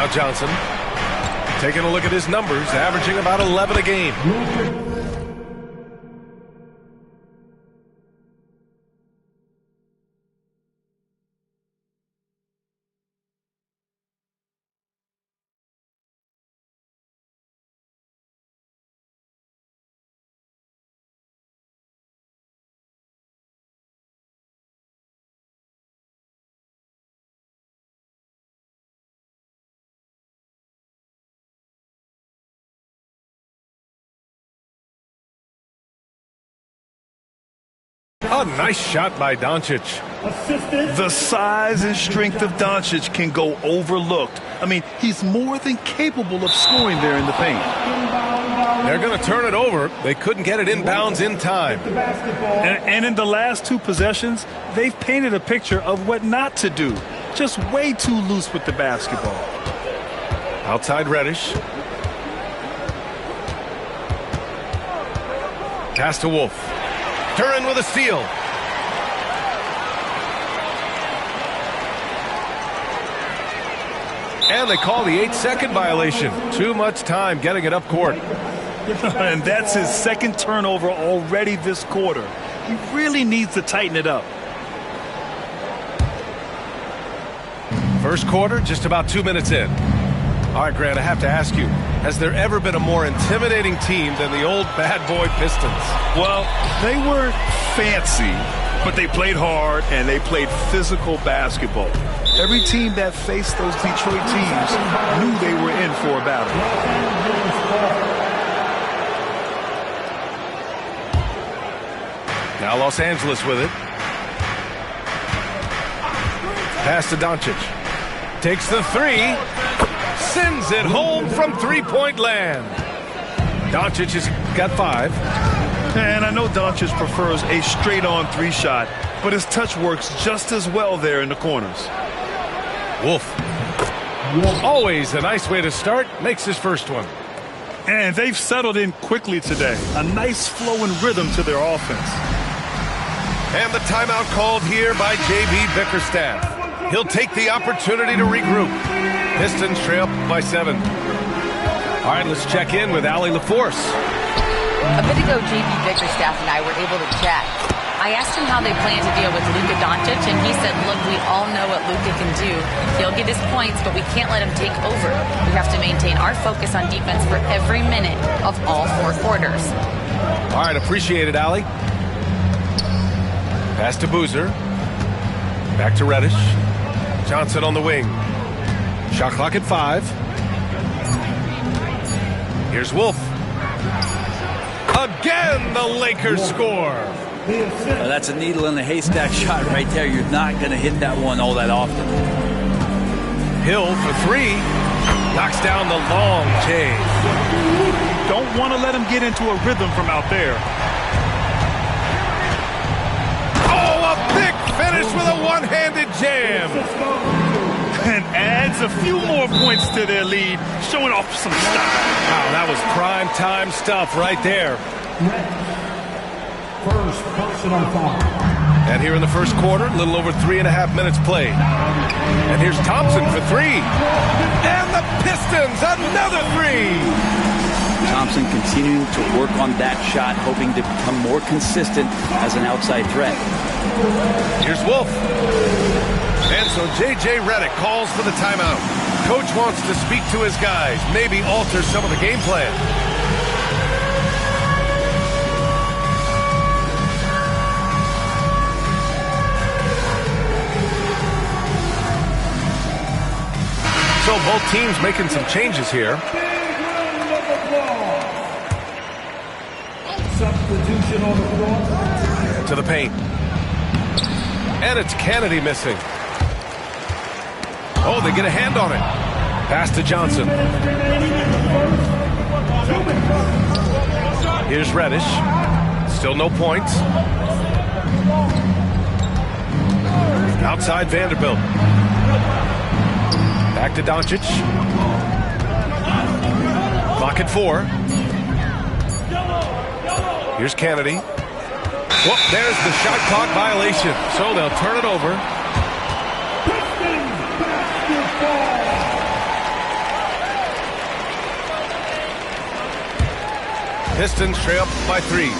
Now Johnson taking a look at his numbers, averaging about 11 a game. A nice shot by Doncic. The size and strength of Doncic can go overlooked. I mean, he's more than capable of scoring there in the paint. They're going to turn it over. They couldn't get it inbounds in time. And in the last two possessions, they've painted a picture of what not to do. Just way too loose with the basketball. Outside Reddish. Pass to Wolf. Turin with a steal. And they call the 8-second violation. Too much time getting it up court. And that's his second turnover already this quarter. He really needs to tighten it up. First quarter, just about 2 minutes in. All right, Grant, I have to ask you, has there ever been a more intimidating team than the old bad boy Pistons? Well, they weren't fancy, but they played hard and they played physical basketball. Every team that faced those Detroit teams knew they were in for a battle. Now Los Angeles with it. Pass to Doncic. Takes the three. Sends it home from three-point land. Doncic has got 5. And I know Doncic prefers a straight-on 3-shot, but his touch works just as well there in the corners. Wolf. Always a nice way to start. Makes his first one. And they've settled in quickly today. A nice flow and rhythm to their offense. And the timeout called here by J.B. Bickerstaff. He'll take the opportunity to regroup. Pistons trail by 7. All right, let's check in with Allie LaForce. A bit ago, J.B. Bickerstaff and I were able to chat. I asked him how they plan to deal with Luka Doncic, and he said, look, we all know what Luka can do. He'll get his points, but we can't let him take over. We have to maintain our focus on defense for every minute of all 4 quarters. All right, appreciate it, Allie. Pass to Boozer. Back to Reddish. Johnson on the wing. Shot clock at 5. Here's Wolf. Again, the Lakers score. Well, that's a needle in the haystack shot right there. You're not going to hit that one all that often. Hill for 3. Knocks down the long J. Don't want to let him get into a rhythm from out there. Oh, a big finish with a one-handed jam. And adds a few more points to their lead, showing off some style. Wow, that was prime time stuff right there. First personal foul. And here in the first quarter, a little over 3.5 minutes played. And here's Thompson for 3. And the Pistons, another 3. Thompson continuing to work on that shot, hoping to become more consistent as an outside threat. Here's Wolf. And so J.J. Redick calls for the timeout. Coach wants to speak to his guys, maybe alter some of the game plan. So both teams making some changes here. Substitution on the floor. To the paint. And it's Kennedy missing. Oh, they get a hand on it. Pass to Johnson. Here's Reddish. Still no points. Outside Vanderbilt. Back to Doncic. Clock at 4. Here's Kennedy. Whoop, there's the shot clock violation. So they'll turn it over. Pistons trail up by 3.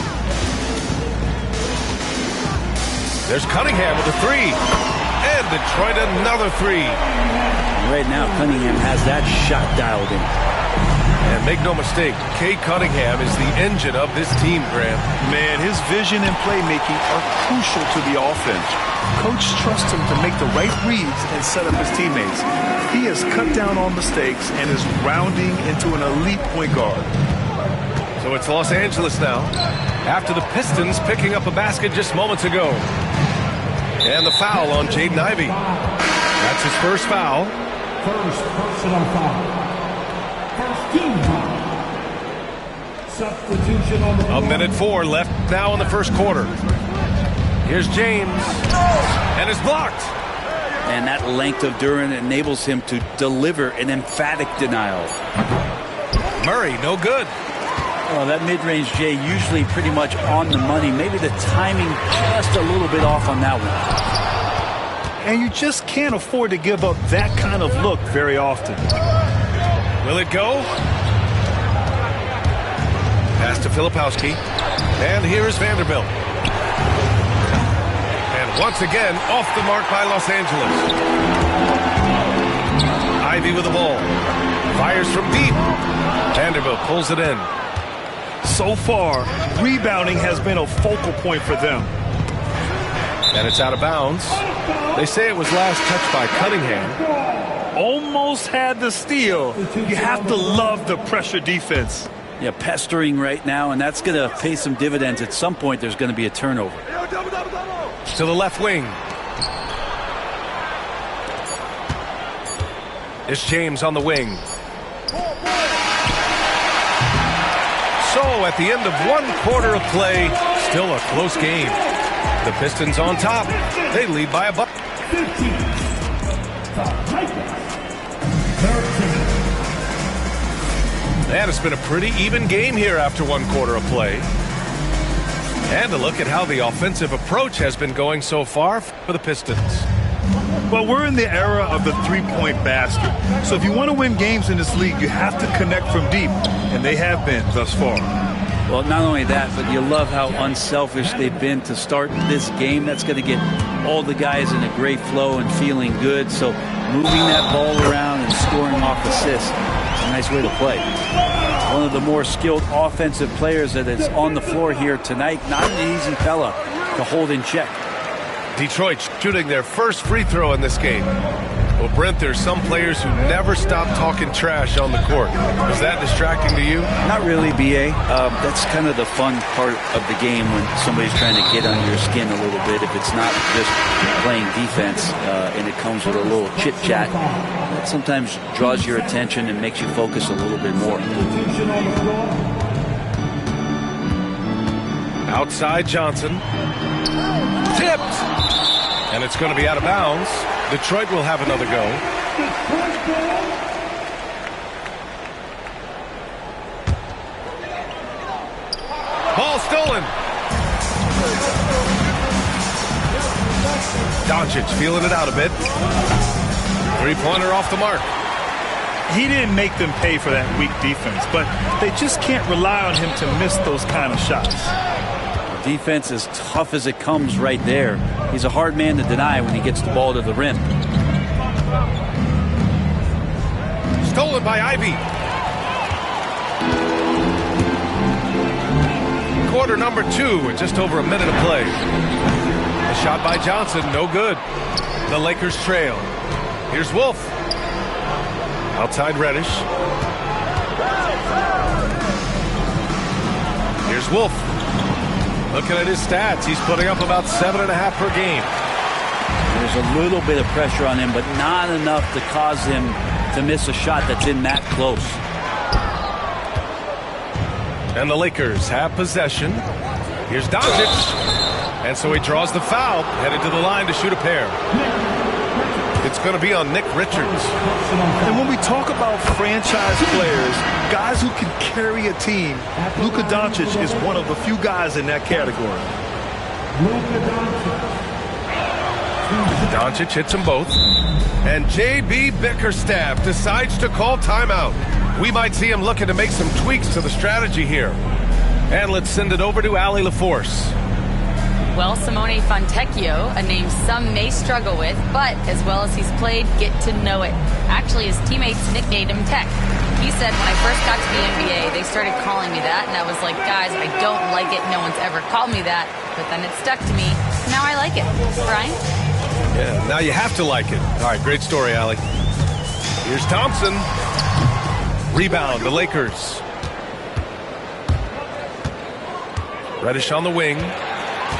There's Cunningham with a 3. And Detroit another 3. Right now, Cunningham has that shot dialed in. And make no mistake, Cade Cunningham is the engine of this team, Grant. Man, his vision and playmaking are crucial to the offense. Coach trusts him to make the right reads and set up his teammates. He has cut down on mistakes and is rounding into an elite point guard. So it's Los Angeles now, after the Pistons picking up a basket just moments ago. And the foul on Jaden Ivey. That's his first foul. First personal foul. First team foul. Substitution on the floor. 1:04 left now in the first quarter. Here's James. And it's blocked. And that length of Duran enables him to deliver an emphatic denial. Murray, no good. Well, that mid-range, Jay, usually pretty much on the money. Maybe the timing just a little bit off on that one. And you just can't afford to give up that kind of look very often. Will it go? Pass to Filipowski. And here's Vanderbilt. And once again, off the mark by Los Angeles. Ivey with the ball. Fires from deep. Vanderbilt pulls it in. So far, rebounding has been a focal point for them. And it's out of bounds. They say it was last touched by Cunningham. Almost had the steal. You have to love the pressure defense. Yeah, pestering right now, and that's going to pay some dividends. At some point, there's going to be a turnover. To the left wing. It's James on the wing. So at the end of 1 quarter of play, still a close game. The Pistons on top. They lead by a buck. 15. And it's been a pretty even game here after 1 quarter of play. And a look at how the offensive approach has been going so far for the Pistons. Well, we're in the era of the three-point basket. So if you want to win games in this league, you have to connect from deep. And they have been thus far. Well, not only that, but you love how unselfish they've been to start this game. That's going to get all the guys in a great flow and feeling good. So moving that ball around and scoring off assists, it's a nice way to play. One of the more skilled offensive players that is on the floor here tonight. Not an easy fella to hold in check. Detroit shooting their first free throw in this game. Well, Brent, there's some players who never stop talking trash on the court. Is that distracting to you? Not really, B.A. That's kind of the fun part of the game when somebody's trying to get under your skin a little bit. If it's not just playing defense and it comes with a little chit-chat, that sometimes draws your attention and makes you focus a little bit more. Outside Johnson. Tipped. And it's going to be out of bounds. Detroit will have another go. Ball stolen. Doncic feeling it out a bit. Three-pointer off the mark. He didn't make them pay for that weak defense, but they just can't rely on him to miss those kind of shots. Defense as tough as it comes right there. He's a hard man to deny when he gets the ball to the rim. Stolen by Ivey. Quarter number 2 with just over a minute of play. A shot by Johnson, no good. The Lakers trail. Here's Wolf. Outside Reddish. Here's Wolf. Looking at his stats, he's putting up about 7.5 per game. There's a little bit of pressure on him, but not enough to cause him to miss a shot that's in that close. And the Lakers have possession. Here's Doncic. And so he draws the foul, headed to the line to shoot a pair. It's going to be on Nick Richards. And when we talk about franchise players, guys who can carry a team, Luka Doncic is one of the few guys in that category. Doncic hits them both. And J.B. Bickerstaff decides to call timeout. We might see him looking to make some tweaks to the strategy here. And let's send it over to Allie LaForce. Well, Simone Fontecchio, a name some may struggle with, but as well as he's played, get to know it. Actually, his teammates nicknamed him Tech. He said, when I first got to the NBA, they started calling me that, and I was like, guys, I don't like it. No one's ever called me that. But then it stuck to me. Now I like it. Brian? Yeah, now you have to like it. All right, great story, Allie. Here's Thompson. Rebound, the Lakers. Reddish on the wing.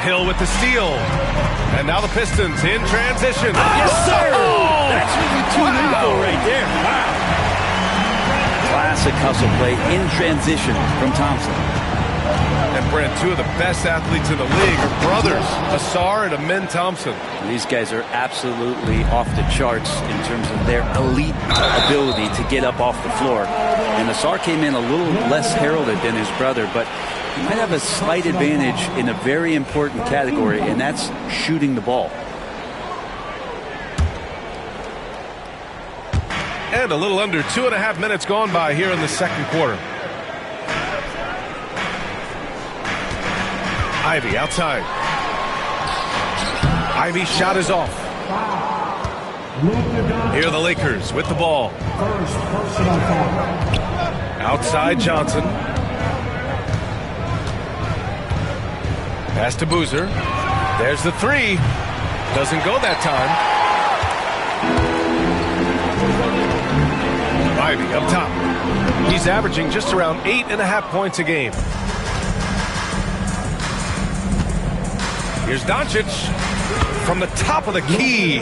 Hill with the steal. And now the Pistons in transition. Yes, sir! That's what you tune in for right there. Wow. Classic hustle play in transition from Thompson. And Brent, two of the best athletes in the league are brothers, Asar and Amin Thompson. These guys are absolutely off the charts in terms of their elite ability to get up off the floor. And Asar came in a little less heralded than his brother, but he might have a slight advantage in a very important category, and that's shooting the ball. And a little under 2.5 minutes gone by here in the second quarter. Ivy outside. Ivy's shot is off. Here are the Lakers with the ball. Outside Johnson. Pass to Boozer. There's the three. Doesn't go that time. Ivy up top. He's averaging just around 8.5 points a game. Here's Doncic from the top of the key.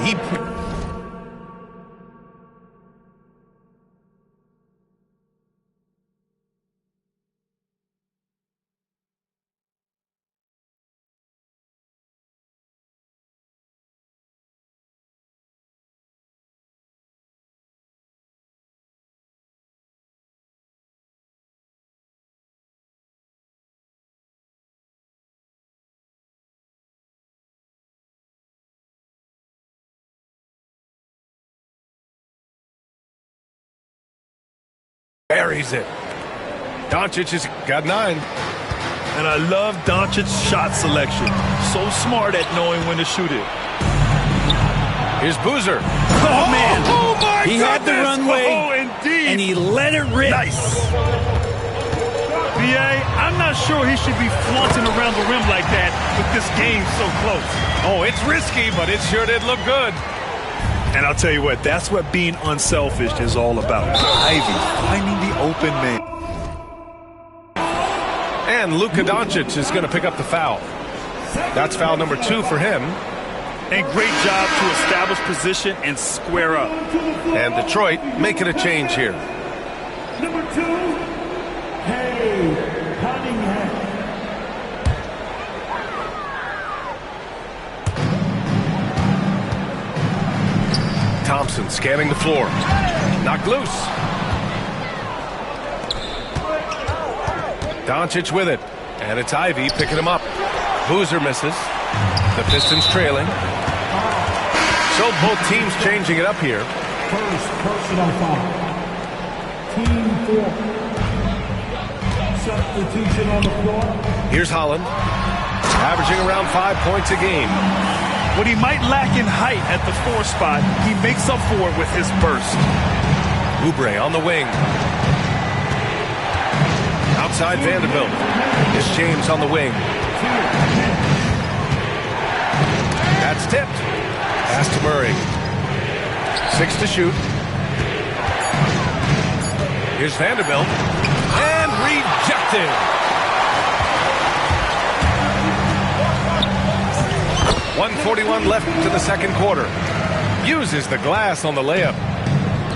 buries it. Doncic has got 9. And I love Doncic's shot selection. So smart at knowing when to shoot it. Here's Boozer. Oh, man. Oh, my He goodness. had the runway, indeed. and he let it rip. Nice. B.A., I'm not sure he should be flaunting around the rim like that with this game so close. Oh, it's risky, but it sure did look good. And I'll tell you what, that's what being unselfish is all about. Ivy finding the open man. And Luka Doncic is going to pick up the foul. That's foul number 2 for him. And great job to establish position and square up. And Detroit making a change here. Number 2, Hey Cunningham. Thompson scanning the floor. Knocked loose. Doncic with it. And it's Ivy picking him up. Boozer misses. The Pistons trailing. So both teams changing it up here. First personal foul. Team 4. Substitution on the floor. Here's Holland. Averaging around 5 points a game. What he might lack in height at the 4 spot, he makes up for it with his burst. Oubre on the wing. Outside Vanderbilt. Here's James on the wing. That's tipped. Pass to Murray. 6 to shoot. Here's Vanderbilt. And rejected. .141 left to the second quarter. Uses the glass on the layup.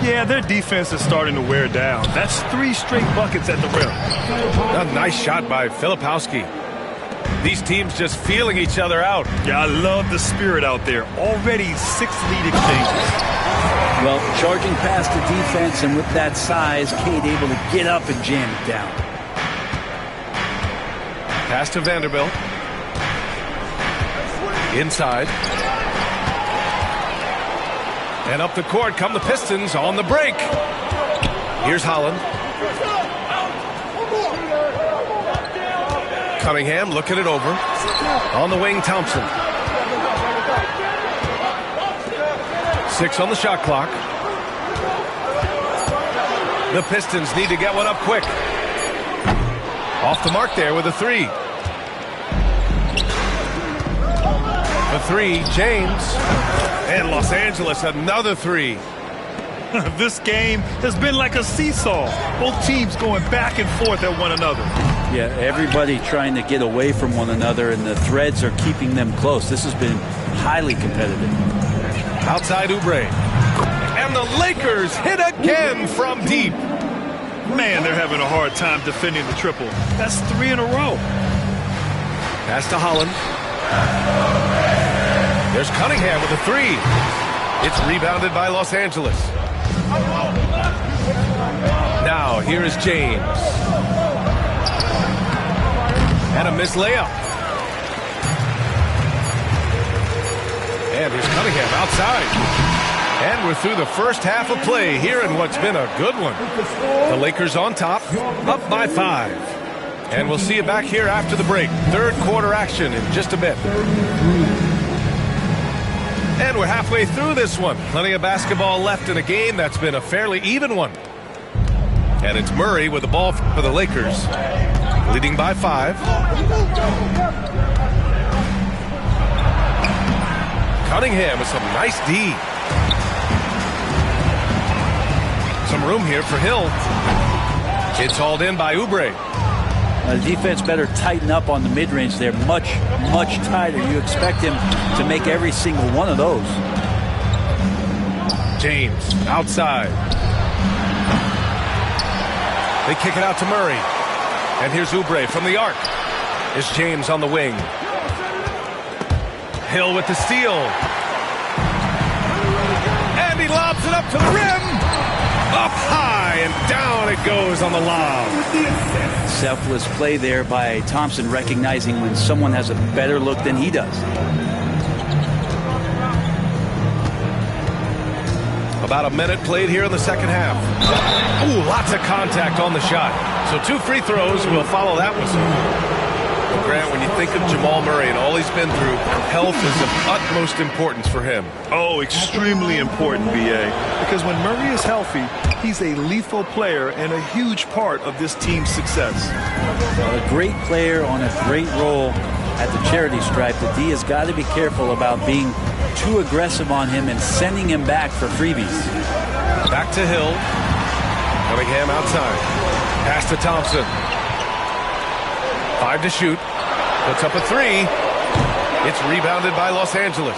Yeah, their defense is starting to wear down. That's 3 straight buckets at the rim. A nice shot by Filipowski. These teams just feeling each other out. Yeah, I love the spirit out there. Already 6 lead exchanges. Well, charging past the defense, and with that size, Cade able to get up and jam it down. Pass to Vanderbilt. Inside. And up the court come the Pistons on the break. Here's Holland. Cunningham looking it over. On the wing, Thompson. 6 on the shot clock. The Pistons need to get one up quick. Off the mark there with a 3. The 3, James. And Los Angeles, another 3. This game has been like a seesaw. Both teams going back and forth at one another. Yeah, everybody trying to get away from one another, and the threads are keeping them close. This has been highly competitive. Outside Oubre. And the Lakers hit again from deep. Man, they're having a hard time defending the triple. That's 3 in a row. Pass to Holland. There's Cunningham with a 3. It's rebounded by Los Angeles. Now, here is James. And a missed layup. And here's Cunningham outside. And we're through the first half of play here in what's been a good one. The Lakers on top, up by 5. And we'll see you back here after the break. Third quarter action in just a bit. And we're halfway through this one. Plenty of basketball left in a game that's been a fairly even one. And it's Murray with the ball for the Lakers, leading by 5. Cunningham with some nice D. Some room here for Hill. It's hauled in by Oubre. The defense better tighten up on the mid-range there. Much tighter. You expect him to make every single one of those. James outside. They kick it out to Murray. And here's Oubre from the arc. It's James on the wing. Hill with the steal. And he lobs it up to the rim. Up high and down it goes on the lob. Selfless play there by Thompson, recognizing when someone has a better look than he does. About a minute played here in the second half. Ooh, lots of contact on the shot. So 2 free throws will follow that whistle. Grant, when you think of Jamal Murray and all he's been through, health is of utmost importance for him. Oh, extremely important, B.A. Because when Murray is healthy, he's a lethal player and a huge part of this team's success. A great player on a great role at the charity stripe. The D has got to be careful about being too aggressive on him and sending him back for freebies. Back to Hill. Cunningham outside. Pass to Thompson. 5 to shoot. Puts up a 3. It's rebounded by Los Angeles.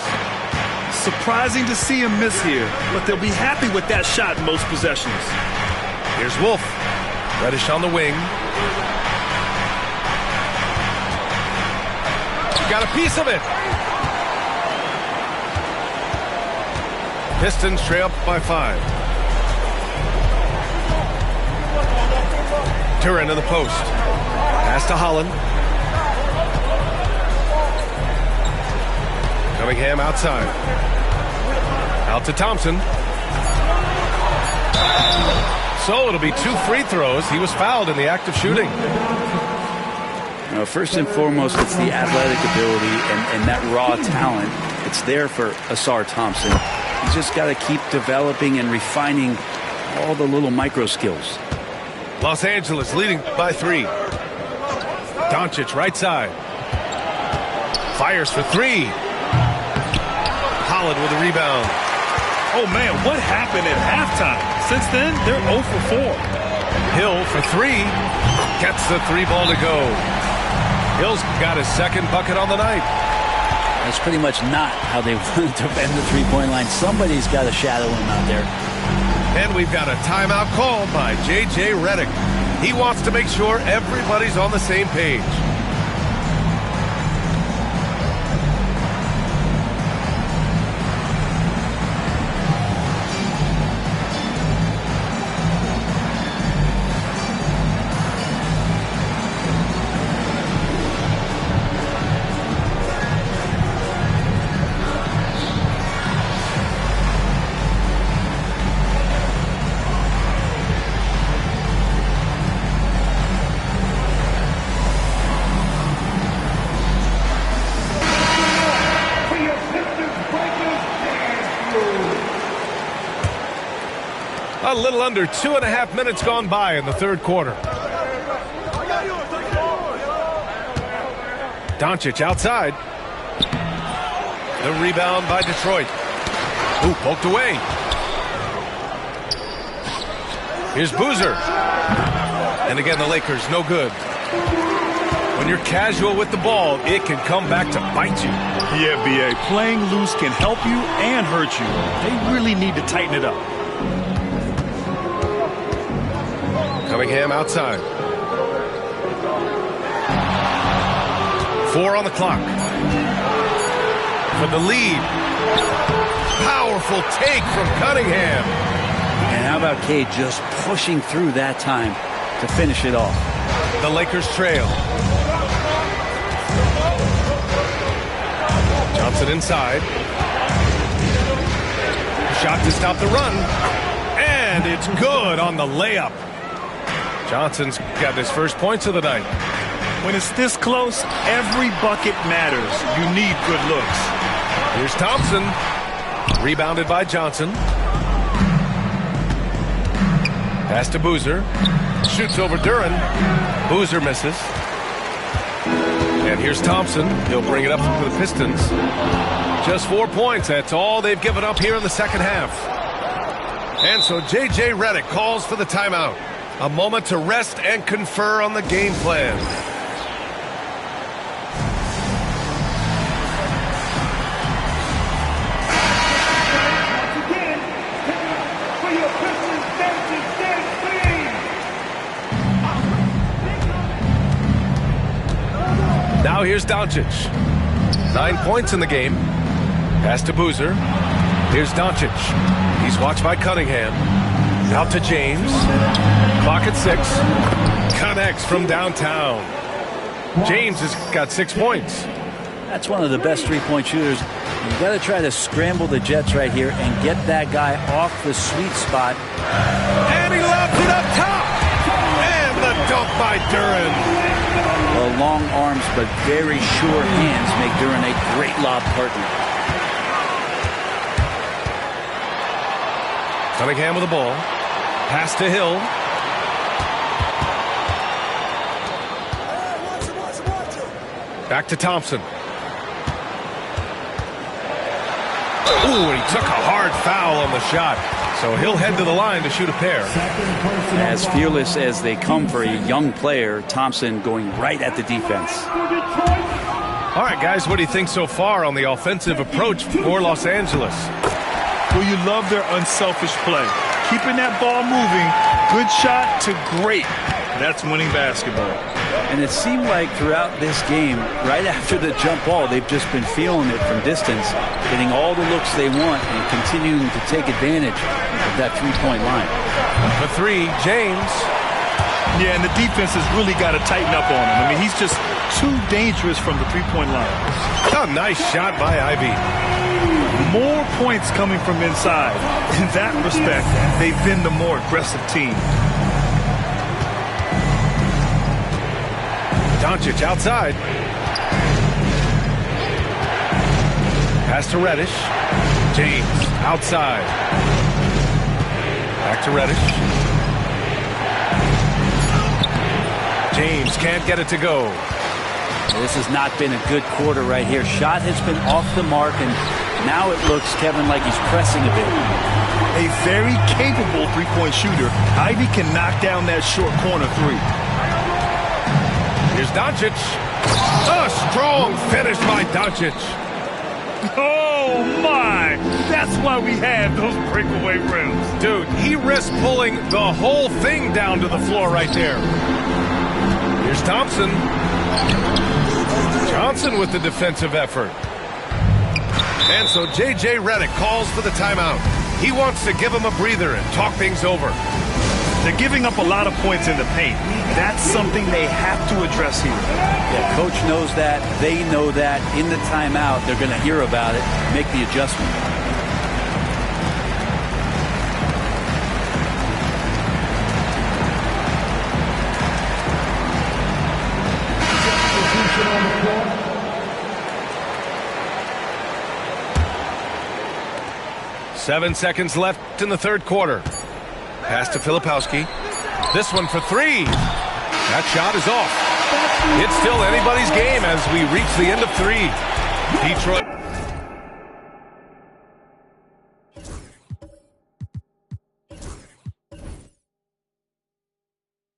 Surprising to see him miss here, but they'll be happy with that shot in most possessions. Here's Wolf. Reddish on the wing. Got a piece of it. Pistons trail up by 5. Turin in the post. Pass to Holland. Cunningham outside. Out to Thompson. So it'll be 2 free throws. He was fouled in the act of shooting. First and foremost, it's the athletic ability and that raw talent. It's there for Asar Thompson. He's just got to keep developing and refining all the little micro skills. Los Angeles leading by 3. Doncic right side. Fires for 3. Holland with a rebound. Oh, man, what happened at halftime? Since then, they're 0 for 4. Hill for 3. Gets the 3 ball to go. Hill's got his second bucket on the night. That's pretty much not how they want to defend the three-point line. Somebody's got to shadow him out there. And we've got a timeout called by J.J. Redick. He wants to make sure everybody's on the same page. A little under 2.5 minutes gone by in the third quarter. Doncic outside. The rebound by Detroit. Ooh, poked away. Here's Boozer. And again, the Lakers, no good. When you're casual with the ball, it can come back to bite you. Yeah, B.A. Playing loose can help you and hurt you. They really need to tighten it up. Cunningham outside. 4 on the clock. For the lead. Powerful take from Cunningham. And how about Cade just pushing through that time to finish it off? The Lakers trail. Johnson inside. Shot to stop the run. And it's good on the layup. Johnson's got his first points of the night. When it's this close, every bucket matters. You need good looks. Here's Thompson. Rebounded by Johnson. Pass to Boozer. Shoots over Duren. Boozer misses. And here's Thompson. He'll bring it up for the Pistons. Just 4 points. That's all they've given up here in the second half. And so J.J. Redick calls for the timeout. A moment to rest and confer on the game plan. Now here's Doncic. 9 points in the game. Pass to Boozer. Here's Doncic. He's watched by Cunningham. Out to James. Clock at 6. Connects from downtown. James has got 6 points. That's one of the best three-point shooters. You've got to try to scramble the Jets right here and get that guy off the sweet spot. And he lobs it up top. And the dunk by Duren. Well, long arms but very sure hands make Duren a great lob partner. Cunningham with the ball. Pass to Hill. Back to Thompson. Ooh, he took a hard foul on the shot. So he'll head to the line to shoot a pair. As fearless as they come for a young player, Thompson going right at the defense. All right, guys, what do you think so far on the offensive approach for Los Angeles? Well, you love their unselfish play. Keeping that ball moving, good shot to great. That's winning basketball. And it seemed like throughout this game, right after the jump ball, they've just been feeling it from distance, getting all the looks they want and continuing to take advantage of that three-point line. The 3, James. Yeah, and the defense has really got to tighten up on him. I mean, he's just too dangerous from the three-point line. A nice shot by Ivy. More points coming from inside. In that respect, they've been the more aggressive team. Doncic outside. Pass to Reddish. James outside. Back to Reddish. James can't get it to go. This has not been a good quarter right here. Shot has been off the mark, and now it looks, Kevin, like he's pressing a bit. A very capable three-point shooter. Ivy can knock down that short corner 3. Here's Doncic. A strong finish by Doncic. Oh, my. That's why we have those breakaway rims. Dude, he risked pulling the whole thing down to the floor right there. Here's Thompson. Johnson with the defensive effort. And so J.J. Redick calls for the timeout. He wants to give him a breather and talk things over. They're giving up a lot of points in the paint. That's something they have to address here. Yeah, coach knows that. They know that. In the timeout, they're going to hear about it, make the adjustment. 7 seconds left in the third quarter. Pass to Filipowski. This one for three. That shot is off. It's still anybody's game as we reach the end of three. Detroit.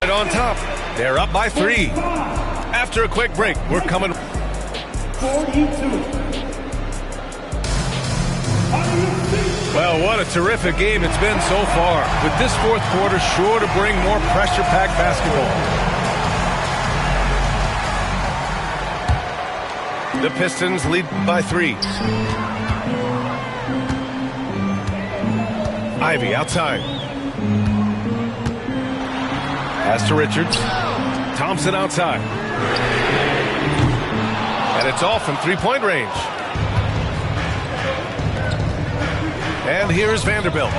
On top. They're up by three. After a quick break, we're coming. 42. Well, what a terrific game it's been so far. With this fourth quarter sure to bring more pressure-packed basketball. The Pistons lead by three. Ivy outside. Pass to Richards. Thompson outside. And it's off from three-point range. And here's Vanderbilt.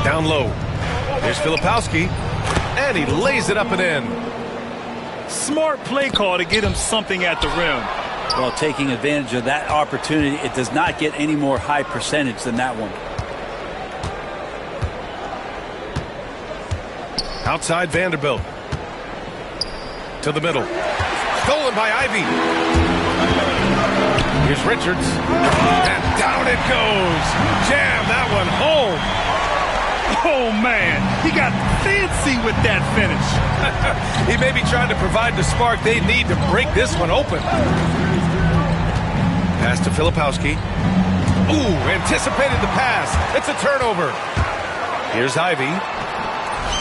Down low. Here's Filipowski. And he lays it up and in. Smart play call to get him something at the rim. Well, taking advantage of that opportunity, it does not get any more high percentage than that one. Outside Vanderbilt. To the middle. Stolen by Ivy. Here's Richards. And down it goes. Jam that one home. Oh, man. He got fancy with that finish. He may be trying to provide the spark they need to break this one open. Pass to Filipowski. Ooh, anticipated the pass. It's a turnover. Here's Ivy.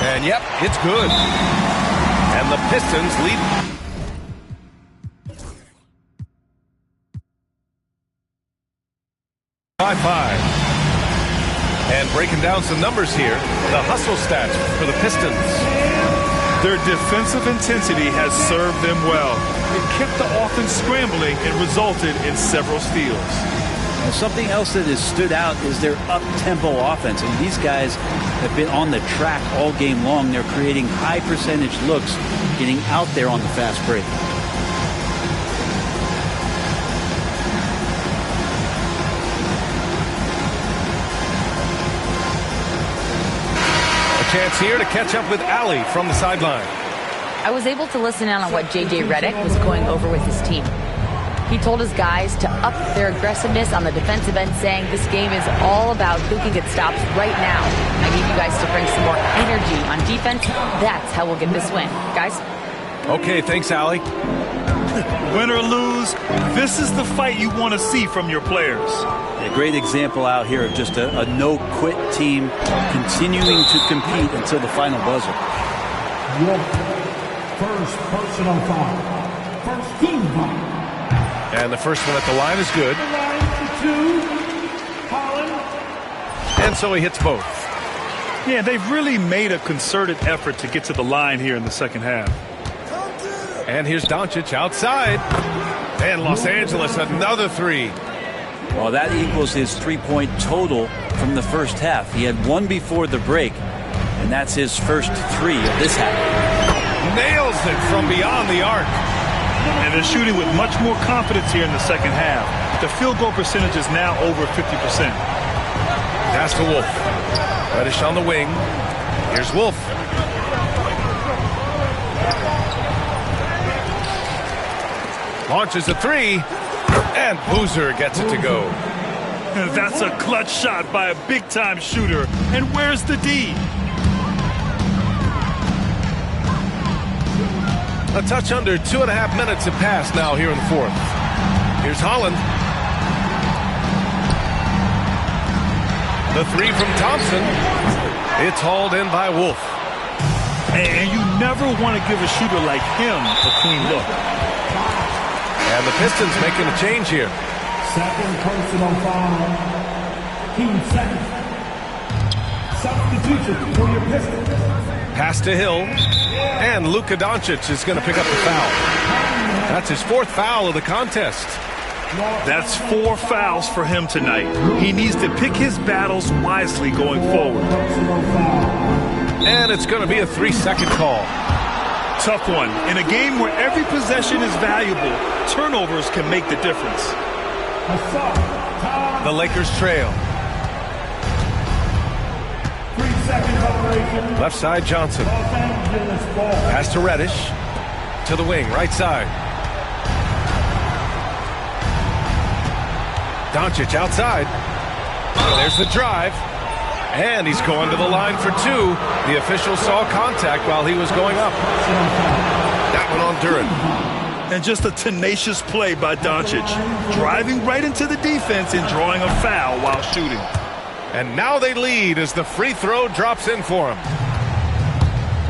And yep, it's good. And the Pistons lead. By 5. And breaking down some numbers here, the hustle stats for the Pistons. Their defensive intensity has served them well. It kept the offense scrambling and resulted in several steals. And something else that has stood out is their up-tempo offense. And these guys have been on the track all game long. They're creating high-percentage looks, getting out there on the fast break. A chance here to catch up with Allie from the sideline. I was able to listen in on what J.J. Redick was going over with his team. He told his guys to up their aggressiveness on the defensive end, saying this game is all about who can get stops right now. I need you guys to bring some more energy on defense. That's how we'll get this win. Guys? Okay, thanks, Allie. Win or lose, this is the fight you want to see from your players. A great example out here of just a no-quit team continuing to compete until the final buzzer. First personal foul. First team foul. And the first one at the line is good. The line for two. Holland. And so he hits both. Yeah, they've really made a concerted effort to get to the line here in the second half. And here's Doncic outside. And Los Angeles, another three. Well, that equals his three-point total from the first half. He had one before the break, and that's his first three of this half. Nails it from beyond the arc. And they're shooting with much more confidence here in the second half. The field goal percentage is now over 50%. Pass to Wolf. Reddish on the wing. Here's Wolf. Launches a three. And Boozer gets it to go. That's a clutch shot by a big-time shooter. And where's the D? A touch under 2.5 minutes have passed now here in the fourth. Here's Holland. The three from Thompson. It's hauled in by Wolf. And you never want to give a shooter like him a clean look. And the Pistons making a change here. Second personal foul. Team second. Substitution for your Pistons. Pass to Hill. And Luka Doncic is going to pick up the foul. That's his fourth foul of the contest. That's 4 fouls for him tonight. He needs to pick his battles wisely going forward. And it's going to be a 3-second call. Tough one. In a game where every possession is valuable, turnovers can make the difference. The Lakers trail. Left side, Johnson. Pass to Reddish. To the wing, right side. Doncic outside. There's the drive. And he's going to the line for two. The official saw contact while he was going up. That one on Duren. And just a tenacious play by Doncic. Driving right into the defense and drawing a foul while shooting. And now they lead as the free throw drops in for him.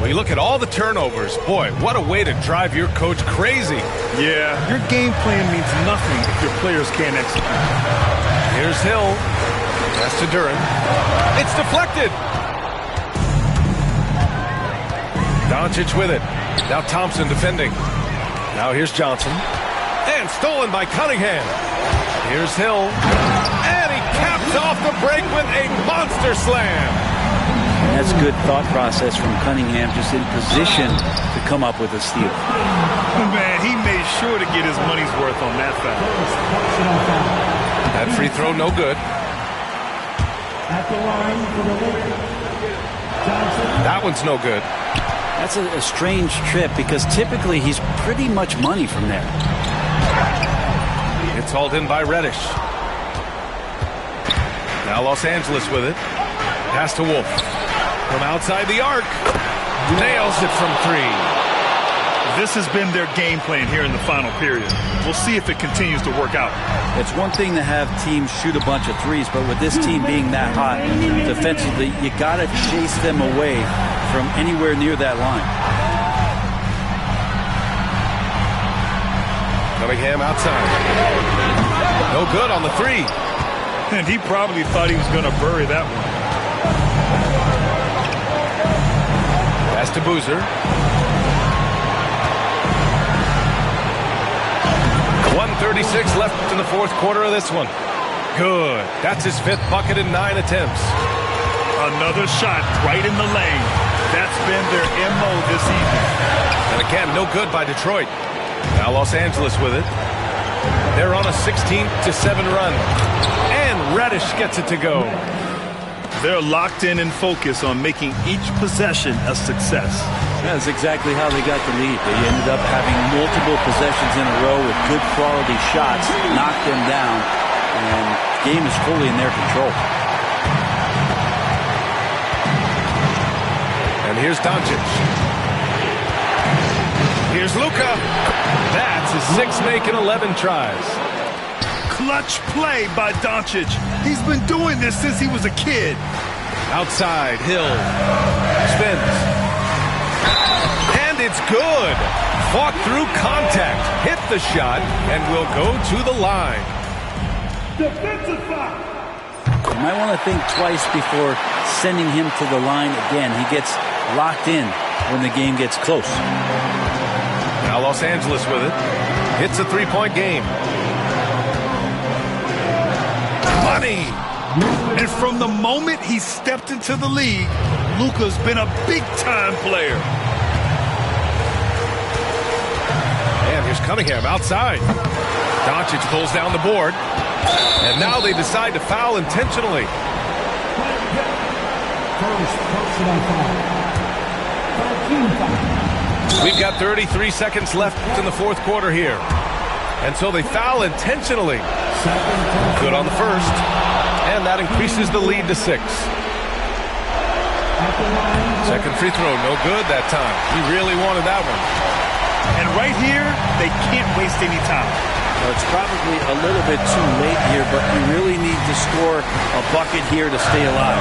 When you look at all the turnovers, boy, what a way to drive your coach crazy. Yeah, your game plan means nothing if your players can't execute. Here's Hill. Pass to Duren. It's deflected. Doncic with it. Now Thompson defending. Now here's Johnson. And stolen by Cunningham. Here's Hill. And he caps off the break with a monster slam. That's good thought process from Cunningham, just in position to come up with a steal. Man, he made sure to get his money's worth on that foul. That free throw no good. At the line for the Lakers. That one's no good. That's a strange trip because typically he's pretty much money from there. It's hauled in by Reddish. Now Los Angeles with it. Pass to Wolf. From outside the arc. Nails it from three. This has been their game plan here in the final period. We'll see if it continues to work out. It's one thing to have teams shoot a bunch of threes, but with this team being that hot defensively, you got to chase them away from anywhere near that line. Cunningham outside. No good on the three. And he probably thought he was going to bury that one. Pass to Boozer. 1:36 left in the fourth quarter of this one. Good. That's his fifth bucket in 9 attempts. Another shot right in the lane. That's been their MO this evening. And again, no good by Detroit. Now Los Angeles with it. They're on a 16-7 run. And Reddish gets it to go. They're locked in and focused on making each possession a success. That's exactly how they got the lead. They ended up having multiple possessions in a row with good quality shots, knocked them down, and the game is fully in their control. And here's Doncic. Here's Luka. That's his sixth make in 11 tries. Clutch play by Doncic. He's been doing this since he was a kid. Outside, Hill. Spins. And it's good. Fought through contact. Hit the shot and will go to the line. Defensive foul. You might want to think twice before sending him to the line again. He gets locked in when the game gets close. Now Los Angeles with it. It's a three-point game. Money! And from the moment he stepped into the league, Luka's been a big-time player. And here's Cunningham outside. Doncic pulls down the board. And now they decide to foul intentionally. First personal foul. 13 foul. We've got 33 seconds left in the fourth quarter here. And so they foul intentionally. Good on the first. And that increases the lead to 6. Second free throw, no good that time. He really wanted that one. And right here, they can't waste any time. Well, it's probably a little bit too late here, but you really need to score a bucket here to stay alive.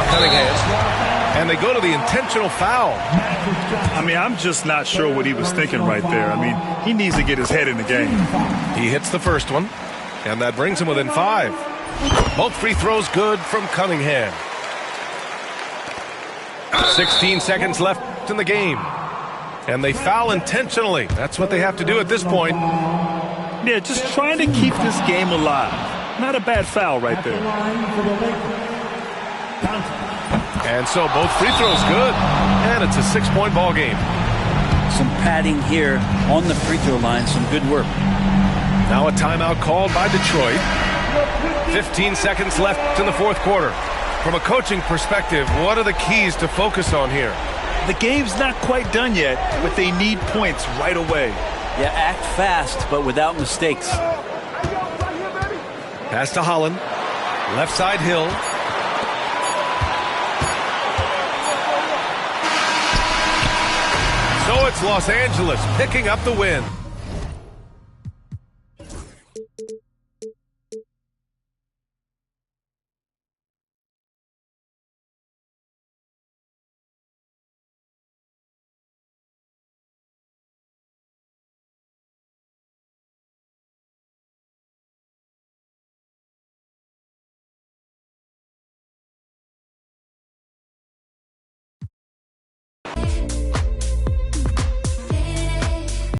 Cunningham. And they go to the intentional foul. I mean, I'm just not sure what he was thinking right there. I mean, he needs to get his head in the game. He hits the first one, and that brings him within 5. Both free throws good from Cunningham. 16 seconds left in the game. And they foul intentionally. That's what they have to do at this point. Yeah, just trying to keep this game alive. Not a bad foul right there. And so both free throws good. And it's a 6-point ball game. Some padding here on the free throw line. Some good work. Now a timeout called by Detroit. 15 seconds left in the fourth quarter. From a coaching perspective, what are the keys to focus on here? The game's not quite done yet, but they need points right away. Yeah, act fast, but without mistakes. Pass to Holland. Left side Hill. So it's Los Angeles picking up the win.